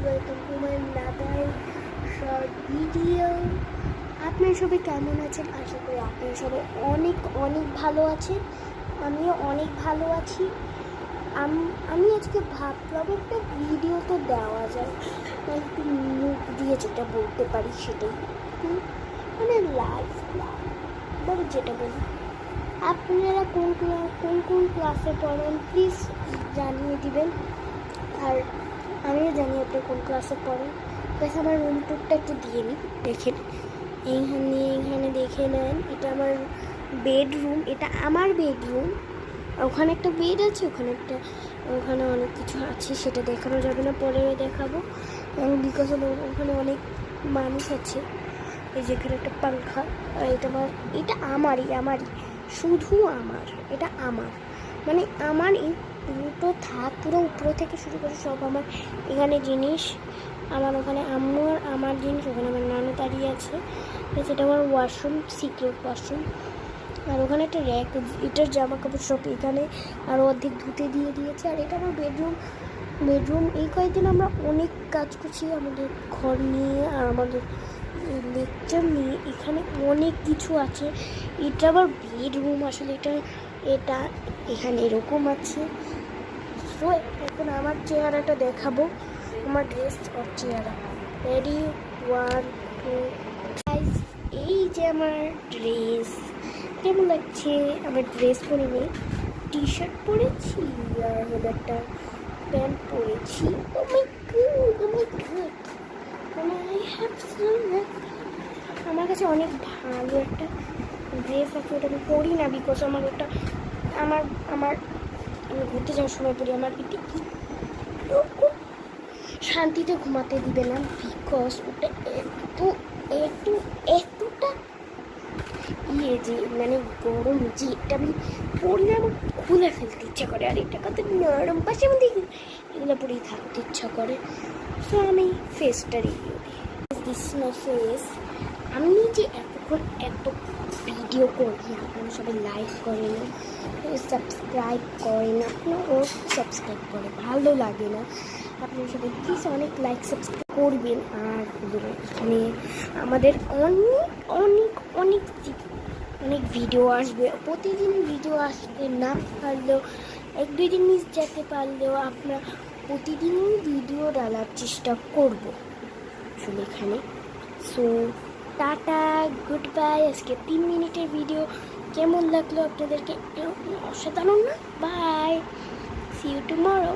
Welcome to my another short video. আপনারা সবাই কেমন আছেন? আশা করি আপনারা সবাই অনেক অনেক ভালো আছেন। আমিও অনেক ভালো আছি। আমি আজকে ভাবলাম একটা ভিডিও তো দেওয়া যায়, একটু মুখ দিয়ে যেটা বলতে পারি সেটাই, মানে লাইফ মানে যেটা বলি। আপনারা কোন ক্লাসে পড়েন প্লিজ জানিয়ে দিবেন, আর আমিও জানি আপনি কোন ক্লাসে পড়েন। ব্যাস আমার রুম টুরটা একটু দিয়ে নিই, দেখেন এইখানে দেখে নেন। এটা আমার বেডরুম, এটা আমার বেডরুম। ওখানে একটা বেড আছে, ওখানে অনেক কিছু আছে, সেটা দেখানো যাবে না, পরে দেখাবো। বিকজ ওখানে অনেক মানুষ আছে। এই যে এখানে একটা পাংখা, আর এটা আমারই শুধু আমার, এটা আমার, মানে আমার এই পুরোটো থাক, পুরো উপর থেকে শুরু করে সব আমার। এখানে জিনিস আমার, ওখানে আমার জিনিস, ওখানে আমার নানু দাঁড়িয়ে আছে। সেটা আমার ওয়াশরুম, সিক্রেট ওয়াশরুম। আর ওখানে একটা র্যাক, এটার জামা কাপড় সব এখানে আরও অর্ধেক ধুতে দিয়ে দিয়েছে। আর এটা আমার বেডরুম। এই কয়েকদিন আমরা অনেক কাজ করছি আমাদের ঘর নিয়ে আর আমাদের লেকচার নিয়ে। এখানে অনেক কিছু আছে। এটা আবার বেডরুম, আসলে এটা এখানে এরকম আছে। তো এখন আমার চেহারাটা দেখাবো, আমার ড্রেস আর চেহারা। রেডি, 1 2। এই যে আমার ড্রেস, কেমন লাগছে? আমার ড্রেস পরে নেই, টি শার্ট পরেছি আর হলো একটা প্যান্ট পরেছি। ও মাই গড, মানে আই হ্যাভ আমার কাছে অনেক ভালো একটা ড্রেস আছে, ওটা আমি পরি না বিকজ আমার ওটা আমার আমি ঘুরতে যাওয়ার সময় পরি। আমার শান্তিতে ঘুমাতে দিবে না বিকজ ওটা এতটা যে মানে গরম, যে এটা আমি পড়লে আমার খুলে ফেলতে ইচ্ছা করে। আর এটা কত নরম, পাশে মধ্যে এগুলো পরেই থাকতে ইচ্ছা করে। তো আমি ফেসটা রিভিউ দিস মাই ফেস। আমি যে এত ভিডিও করি, আপনারা সবাই লাইক করে না, সাবস্ক্রাইব করে না, ও সাবস্ক্রাইব করে ভালো লাগে না। আপনারা সবাই প্লিজ অনেক লাইক সাবস্ক্রাইব করবেন। আর এখানে আমাদের অনেক ভিডিও আসবে। প্রতিদিন ভিডিও আসতে না পারলেও, 1-2 দিন মিস যেতে পারলেও আমরা প্রতিদিনই ভিডিও ডালার চেষ্টা করব আসলে এখানে। So tata, good bye. আজকে 3 মিনিটের ভিডিও কেমন লাগলো আপনাদেরকে? অসাধারণ না? Bye, see you tomorrow.